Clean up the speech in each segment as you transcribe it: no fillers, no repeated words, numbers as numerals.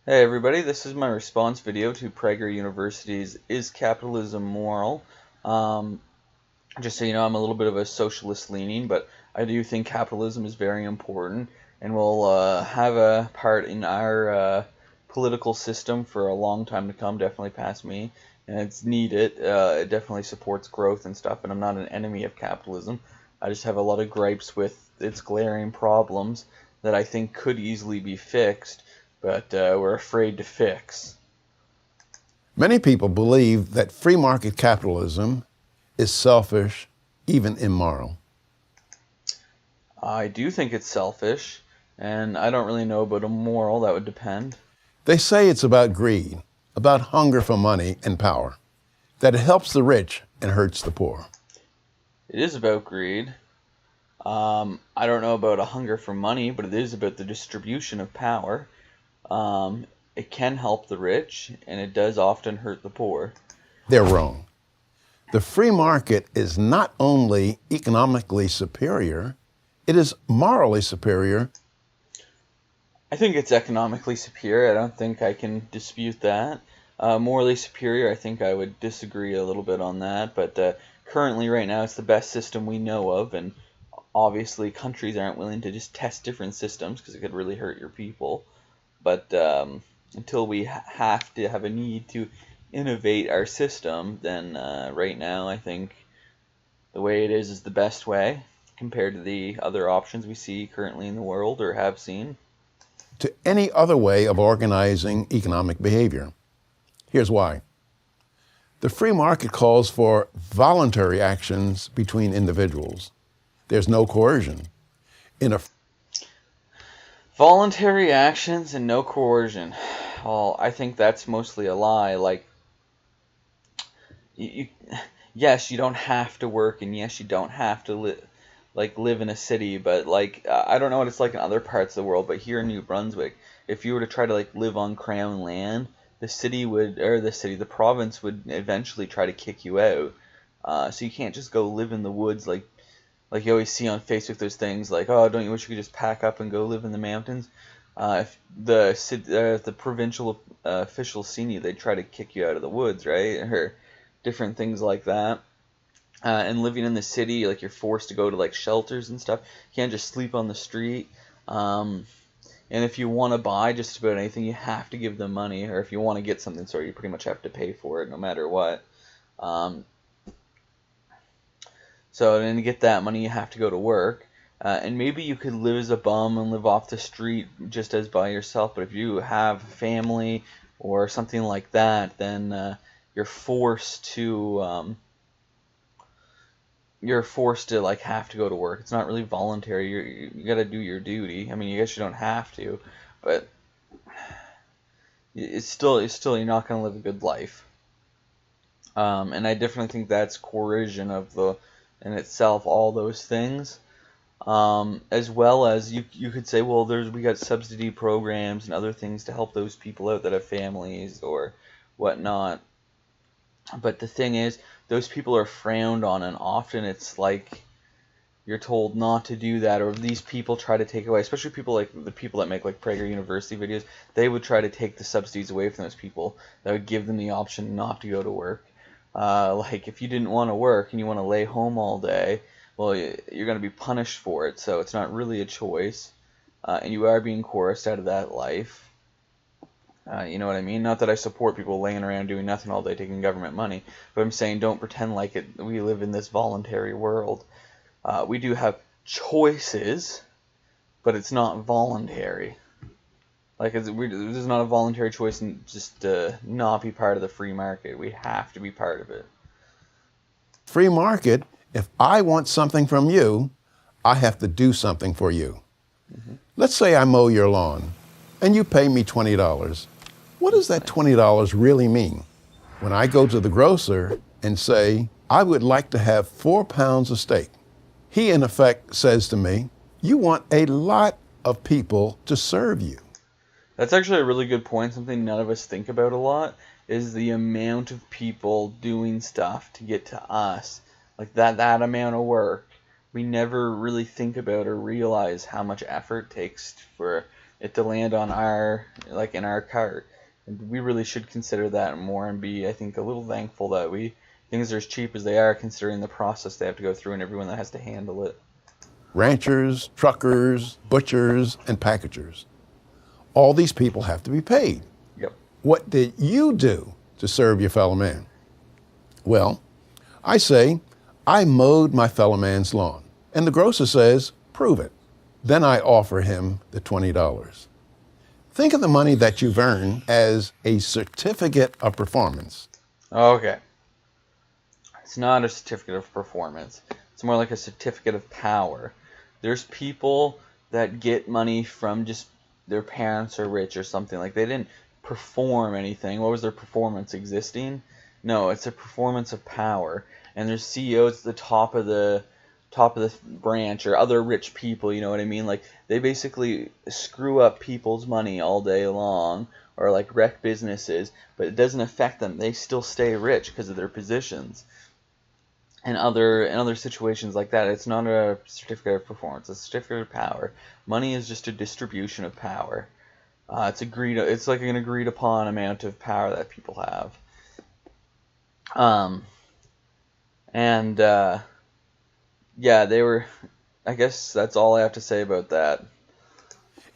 Hey everybody, this is my response video to Prager University's Is Capitalism Moral? Um, just so you know, I'm a little bit of a socialist leaning, but I do think capitalism is very important and will have a part in our political system for a long time to come, definitely past me, and it's needed. It definitely supports growth and stuff, and I'm not an enemy of capitalism. I just have a lot of gripes with its glaring problems that I think could easily be fixed, but we're afraid to fix. Many people believe that free market capitalism is selfish, even immoral. I do think it's selfish, and I don't really know about immoral. That would depend. They say it's about greed, about hunger for money and power, that it helps the rich and hurts the poor. It is about greed. I don't know about a hunger for money, but it is about the distribution of power. It can help the rich, and it does often hurt the poor. They're wrong. The free market is not only economically superior, it is morally superior. I think it's economically superior. I don't think I can dispute that. Morally superior, I think I would disagree a little bit on that, but currently, right now, it's the best system we know of, and obviously countries aren't willing to just test different systems because it could really hurt your people. But until we have to have a need to innovate our system, then right now I think the way it is the best way compared to the other options we see currently in the world or have seen. To any other way of organizing economic behavior. Here's why. The free market calls for voluntary actions between individuals. There's no coercion. Voluntary actions and no coercion. Well, I think that's mostly a lie. Like, yes, you don't have to work, and yes, you don't have to live in a city, but I don't know what it's like in other parts of the world, but here in New Brunswick, if you were to try to live on crown land, the province would eventually try to kick you out. So you can't just go live in the woods like you always see on Facebook. Those things like, oh, don't you wish you could just pack up and go live in the mountains? If the provincial officials seen you, they'd try to kick you out of the woods, right? Or different things like that. And living in the city, you're forced to go to shelters and stuff. You can't just sleep on the street. And if you want to buy just about anything, you have to give them money. Or if you want to get something, sorry, you pretty much have to pay for it no matter what. So then to get that money, you have to go to work. And maybe you could live as a bum and live off the street just as by yourself. But if you have a family or something like that, then you're forced to have to go to work. It's not really voluntary. You got to do your duty. I mean, I guess you don't have to, but it's still you're not going to live a good life. And I definitely think that's coercion in itself, all those things. As well as you could say, well, we got subsidy programs and other things to help those people out that have families or whatnot. But the thing is, those people are frowned on, and often it's like you're told not to do that, or these people try to take away, especially people like the people that make Prager University videos, they would try to take the subsidies away from those people. That would give them the option not to go to work. If you didn't want to work and you want to lay home all day, well, you're going to be punished for it, so it's not really a choice, and you are being coerced out of that life. You know what I mean? Not that I support people laying around doing nothing all day taking government money, but I'm saying don't pretend we live in this voluntary world. We do have choices, but it's not voluntary. There's not a voluntary choice and just not be part of the free market. We have to be part of it. Free market, if I want something from you, I have to do something for you. Mm-hmm. Let's say I mow your lawn, and you pay me $20. What does that $20 really mean? When I go to the grocer and say, I would like to have 4 pounds of steak, he in effect says to me, you want a lot of people to serve you. That's actually a really good point. Something none of us think about a lot is the amount of people doing stuff to get to us. That amount of work. We never really think about or realize how much effort it takes for it to land on in our cart. And we really should consider that more and be, I think, a little thankful that things are as cheap as they are, considering the process they have to go through and everyone that has to handle it. Ranchers, truckers, butchers, and packagers. All these people have to be paid. Yep. What did you do to serve your fellow man? Well, I say, I mowed my fellow man's lawn. And the grocer says, prove it. Then I offer him the $20. Think of the money that you've earned as a certificate of performance. Okay. It's not a certificate of performance. It's more like a certificate of power. There's people that get money from just their parents are rich or something. Like, they didn't perform anything. What was their performance? Existing? No, it's a performance of power. And there's CEOs at the top of the branch, or other rich people, you know what I mean? Like, they basically screw up people's money all day long, or like wreck businesses, but it doesn't affect them. They still stay rich because of their positions. And other situations like that, it's not a certificate of performance. It's a certificate of power. Money is just a distribution of power. It's like an agreed upon amount of power that people have. Yeah, they were. I guess that's all I have to say about that.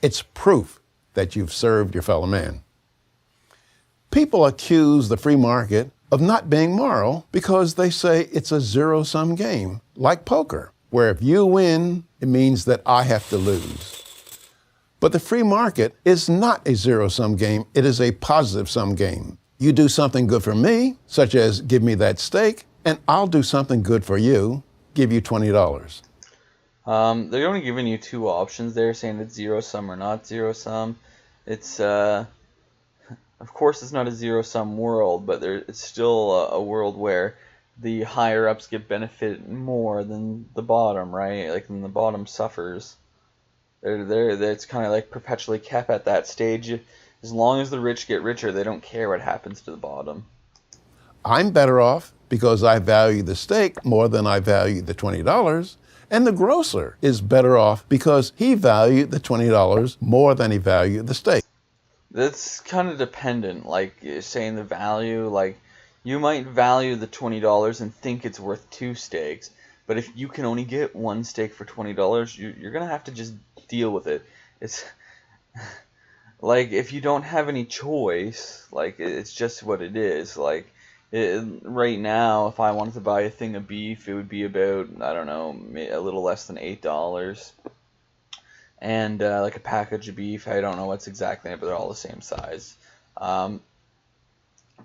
It's proof that you've served your fellow man. People accuse the free market of not being moral because they say it's a zero-sum game, like poker, where if you win, it means that I have to lose. But the free market is not a zero-sum game. It is a positive-sum game. You do something good for me, such as give me that steak, and I'll do something good for you, give you $20. They're only giving you two options there, saying it's zero-sum or not zero-sum. It's, of course, it's not a zero-sum world, but it's still a world where the higher-ups get benefit more than the bottom, right? Like, when the bottom suffers. It's kind of like perpetually kept at that stage. As long as the rich get richer, they don't care what happens to the bottom. I'm better off because I value the steak more than I value the $20. And the grocer is better off because he valued the $20 more than he valued the steak. That's kind of dependent, like saying the value. Like, you might value the $20 and think it's worth two steaks, but if you can only get one steak for $20, you're gonna have to just deal with it. It's like, if you don't have any choice, like, it's just what it is. Like, right now, if I wanted to buy a thing of beef, it would be about, I don't know, a little less than $8. And like a package of beef, I don't know what's exactly in it, but they're all the same size.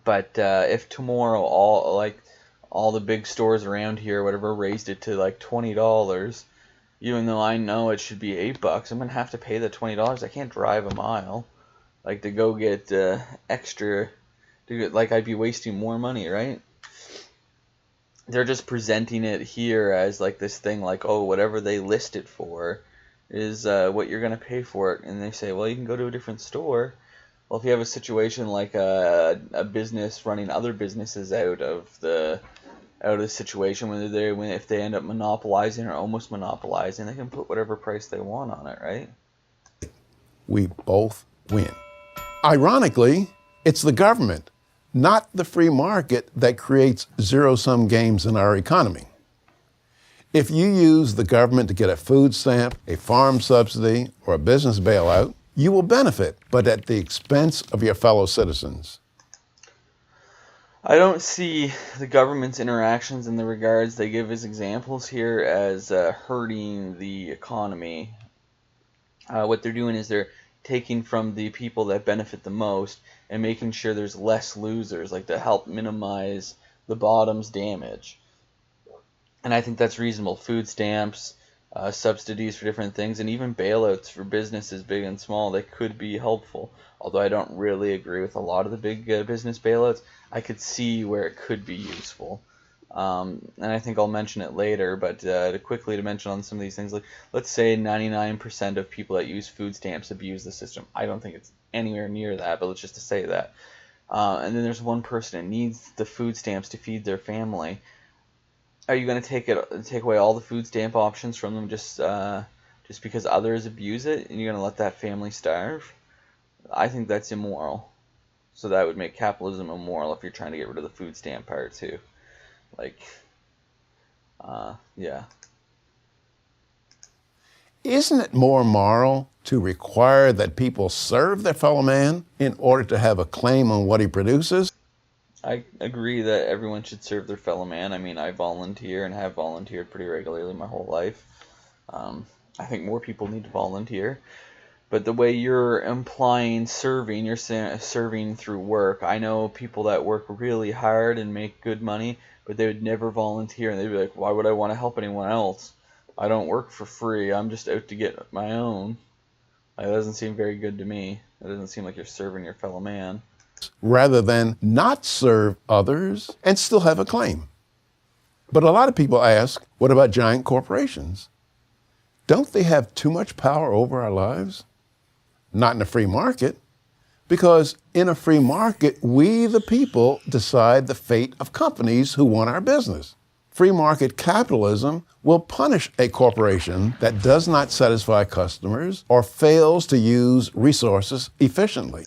But if tomorrow all the big stores around here, whatever, raised it to like $20, even though I know it should be $8, I'm gonna have to pay the $20. I can't drive a mile, like, to go get extra. Like, I'd be wasting more money, right? They're just presenting it here as like this thing, like, oh, whatever they list it for is what you're going to pay for it. And they say, well, you can go to a different store. Well, if you have a situation like a business running other businesses out of the situation, if they end up monopolizing or almost monopolizing, they can put whatever price they want on it, right? We both win. Ironically, it's the government, not the free market, that creates zero-sum games in our economy. If you use the government to get a food stamp, a farm subsidy, or a business bailout, you will benefit, but at the expense of your fellow citizens. I don't see the government's interactions in the regards they give as examples here as hurting the economy. What they're doing is they're taking from the people that benefit the most and making sure there's less losers, like to help minimize the bottom's damage. And I think that's reasonable. Food stamps, subsidies for different things, and even bailouts for businesses big and small, they could be helpful. Although I don't really agree with a lot of the big business bailouts, I could see where it could be useful. And I think I'll mention it later, but to mention on some of these things, like, let's say 99% of people that use food stamps abuse the system. I don't think it's anywhere near that, but let's just to say that. And then there's one person that needs the food stamps to feed their family. Are you going to take away all the food stamp options from them just just because others abuse it and you're going to let that family starve, I think that's immoral. So that would make capitalism immoral if you're trying to get rid of the food stamp part too. Like, yeah. Isn't it more moral to require that people serve their fellow man in order to have a claim on what he produces? I agree that everyone should serve their fellow man. I mean, I volunteer and have volunteered pretty regularly my whole life. I think more people need to volunteer. But the way you're implying serving, you're serving through work. I know people that work really hard and make good money, but they would never volunteer. And they'd be like, why would I want to help anyone else? I don't work for free. I'm just out to get my own. That doesn't seem very good to me. It doesn't seem like you're serving your fellow man. Rather than not serve others and still have a claim. But a lot of people ask, what about giant corporations? Don't they have too much power over our lives? Not in a free market, because in a free market, we, the people, decide the fate of companies who want our business. Free market capitalism will punish a corporation that does not satisfy customers or fails to use resources efficiently.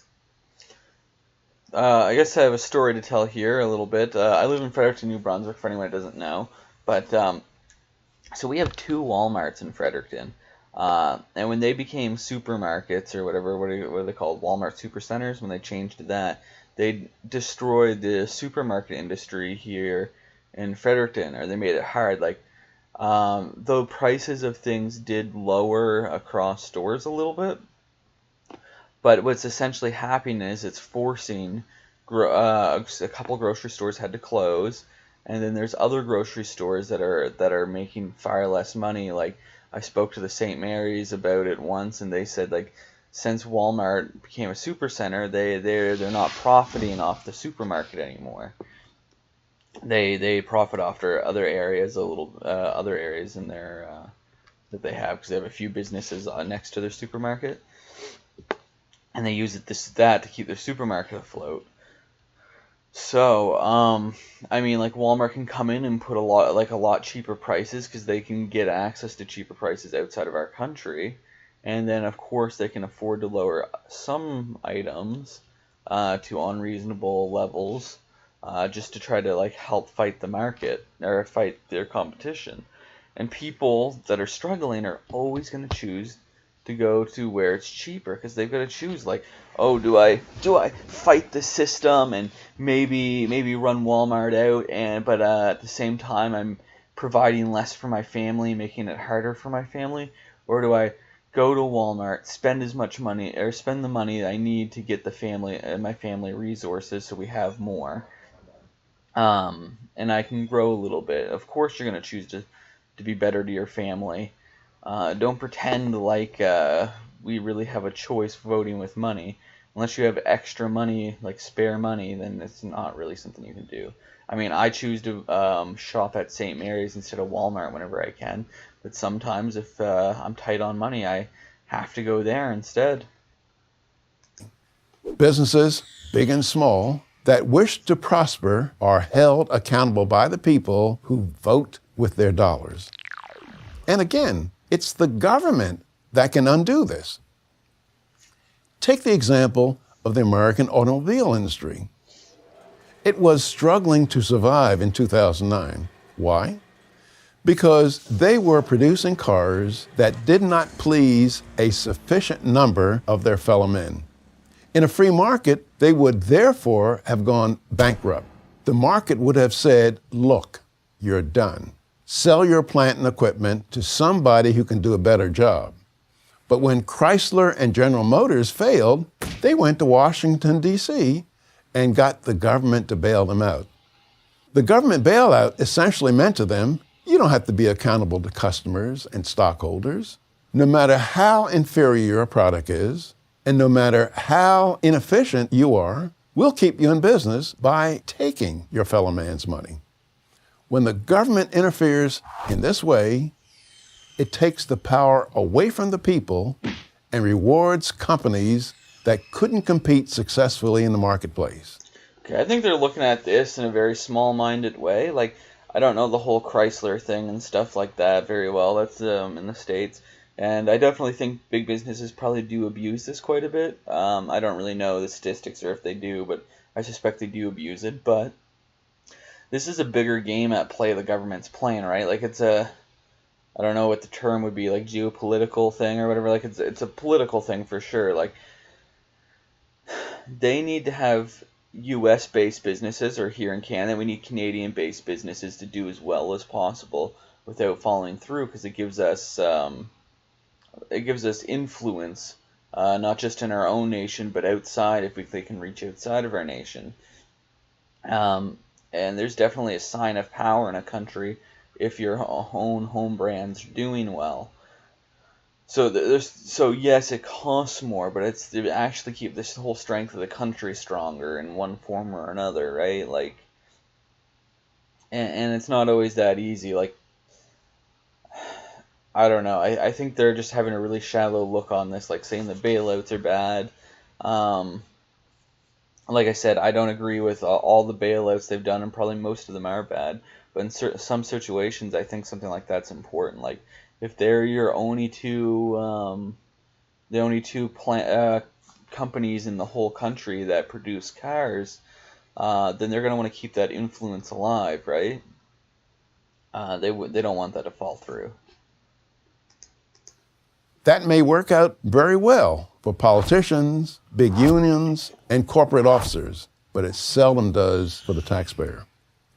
I guess I have a story to tell here a little bit. I live in Fredericton, New Brunswick, for anyone that doesn't know. But so we have 2 Walmarts in Fredericton. And when they became supermarkets or whatever, what are they called? Walmart supercenters, when they changed to that, they destroyed the supermarket industry here in Fredericton, or they made it hard. Like, though prices of things did lower across stores a little bit, but what's essentially happening is it's forcing a couple grocery stores had to close, and then there's other grocery stores that are making far less money. Like, I spoke to the St. Mary's about it once, and they said, like, since Walmart became a supercenter, they're not profiting off the supermarket anymore. They profit off other areas other areas in their that they have, because they have a few businesses next to their supermarket, and they use that to keep their supermarket afloat. So, I mean, like, Walmart can come in and put a lot cheaper prices because they can get access to cheaper prices outside of our country, and then of course they can afford to lower some items to unreasonable levels, just to try to, like, help fight the market or fight their competition. And people that are struggling are always going to choose to go to where it's cheaper, because they've got to choose, like, oh, do I fight the system and maybe run Walmart out, but at the same time I'm providing less for my family, making it harder for my family, or do I go to Walmart, spend as much money, or spend the money I need to get my family resources so we have more, and I can grow a little bit. Of course you're going to choose to be better to your family. Don't pretend like we really have a choice voting with money. Unless you have extra money, like spare money, then it's not really something you can do. I mean, I choose to shop at St. Mary's instead of Walmart whenever I can, but sometimes if I'm tight on money, I have to go there instead. Businesses, big and small, that wish to prosper are held accountable by the people who vote with their dollars. And again, it's the government that can undo this. Take the example of the American automobile industry. It was struggling to survive in 2009. Why? Because they were producing cars that did not please a sufficient number of their fellow men. In a free market, they would therefore have gone bankrupt. The market would have said, look, you're done. Sell your plant and equipment to somebody who can do a better job. But when Chrysler and General Motors failed, they went to Washington, D.C. and got the government to bail them out. The government bailout essentially meant to them, you don't have to be accountable to customers and stockholders. No matter how inferior your product is, and no matter how inefficient you are, we'll keep you in business by taking your fellow man's money. When the government interferes in this way, it takes the power away from the people and rewards companies that couldn't compete successfully in the marketplace. Okay, I think they're looking at this in a very small-minded way. Like, I don't know the whole Chrysler thing and stuff like that very well. That's in the States. And I definitely think big businesses probably do abuse this quite a bit. I don't really know the statistics or if they do, but I suspect they do abuse it. But this is a bigger game at play the government's playing, right? Like it's a, I don't know what the term would be, like geopolitical thing or whatever. Like it's a political thing for sure. Like they need to have U.S. based businesses, or here in Canada, we need Canadian based businesses to do as well as possible without falling through, because it gives us influence, not just in our own nation, but outside if they can reach outside of our nation. Um, and there's definitely a sign of power in a country if your own home brand's doing well. So yes, it costs more, but it's to actually keep this whole strength of the country stronger in one form or another, right? Like, and it's not always that easy. Like, I don't know. I think they're just having a really shallow look on this, like saying the bailouts are bad. Um, like I said, I don't agree with all the bailouts they've done, and probably most of them are bad. But in some situations, I think something like that's important. Like if they're your only two companies in the whole country that produce cars, then they're going to want to keep that influence alive, right? They don't want that to fall through. That may work out very well for politicians, big unions, and corporate officers, but it seldom does for the taxpayer.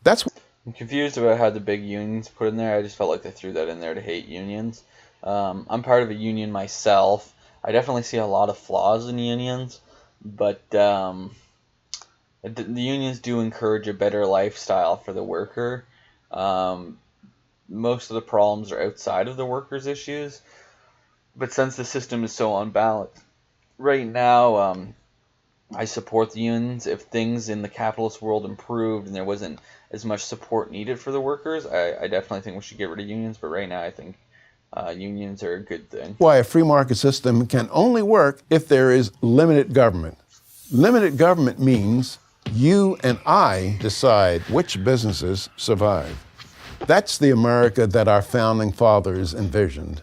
That's I'm confused about how the big unions put in there. I just felt like they threw that in there to hate unions. I'm part of a union myself. I definitely see a lot of flaws in unions, but the unions do encourage a better lifestyle for the worker. Um, Most of the problems are outside of the workers' issues, but since the system is so unbalanced right now, I support the unions. If things in the capitalist world improved and there wasn't as much support needed for the workers, I definitely think we should get rid of unions. But right now, I think unions are a good thing. why a free market system can only work if there is limited government. Limited government means you and I decide which businesses survive. That's the America that our founding fathers envisioned.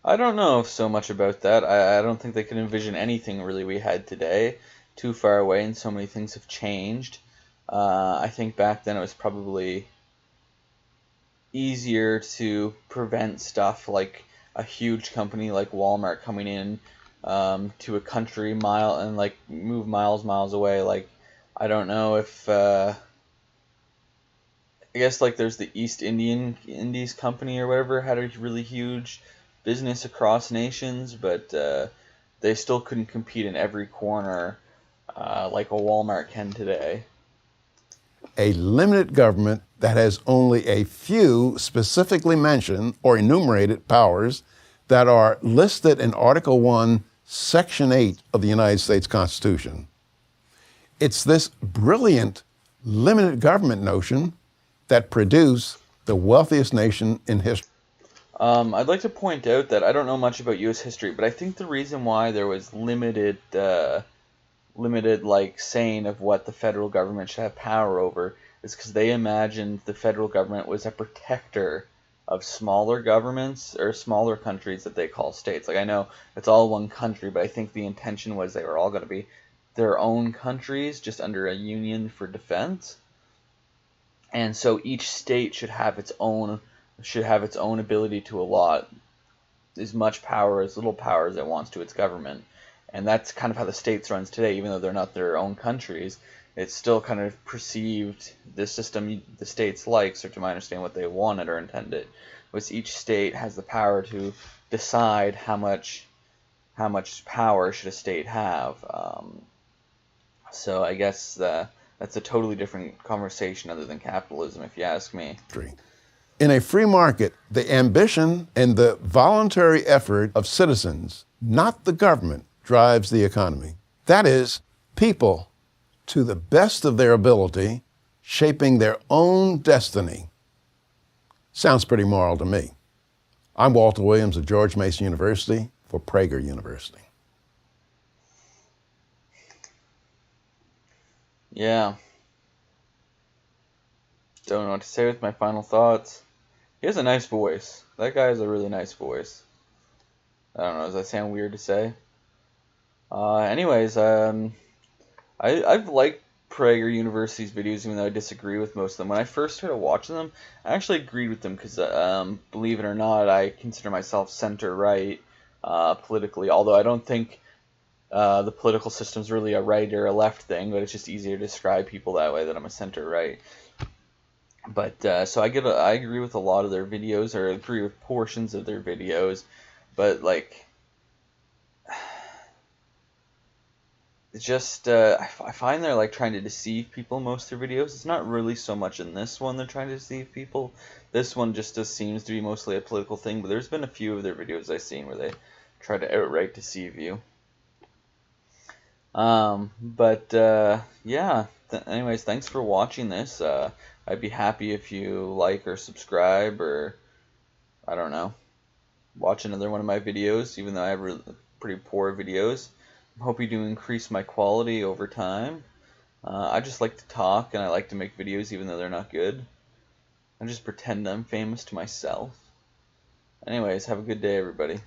I don't know so much about that. I don't think they could envision anything really we had today. Too far away, and so many things have changed. I think back then it was probably easier to prevent stuff like a huge company like Walmart coming in to a country mile and like move miles away. Like I don't know if I guess like there's the East Indies Company or whatever had a really huge business across nations, but they still couldn't compete in every corner like a Walmart can today. A limited government that has only a few specifically mentioned or enumerated powers that are listed in Article 1, Section 8 of the United States Constitution. It's this brilliant limited government notion that produced the wealthiest nation in history. I'd like to point out that I don't know much about U.S. history, but I think the reason why there was limited like saying of what the federal government should have power over is because they imagined the federal government was a protector of smaller governments or smaller countries that they call states. Like I know it's all one country, but I think the intention was they were all going to be their own countries just under a union for defense. And so each state should have its own ability to allot as much power, as little power as it wants to its government. And that's kind of how the states runs today, even though they're not their own countries. It's still kind of perceived the system the states like, so to my understanding what they wanted or intended, was each state has the power to decide how much power should a state have. So I guess that's a totally different conversation other than capitalism, if you ask me. In a free market, the ambition and the voluntary effort of citizens, not the government, drives the economy. That is, people, to the best of their ability, shaping their own destiny. Sounds pretty moral to me. I'm Walter Williams of George Mason University for Prager University. Yeah. Don't know what to say with my final thoughts. He has a nice voice. That guy has a really nice voice. I don't know, does that sound weird to say? Anyways, I've liked Prager University's videos, even though I disagree with most of them. When I first started watching them, I actually agreed with them because, believe it or not, I consider myself center-right politically, although I don't think the political system's really a right or a left thing, but it's just easier to describe people that way, that I'm a center-right. But so I agree with a lot of their videos, or agree with portions of their videos, but like it's just I find they're like trying to deceive people in most of their videos. It's not really so much in this one they're trying to deceive people. This one just seems to be mostly a political thing, but there's been a few of their videos I've seen where they try to outright deceive you. But yeah. Anyways, thanks for watching this. I'd be happy if you like or subscribe, or I don't know, watch another one of my videos, even though I have pretty poor videos. I'm hoping to increase my quality over time. I just like to talk, and I like to make videos even though they're not good. I just pretend I'm famous to myself. Anyways, have a good day, everybody.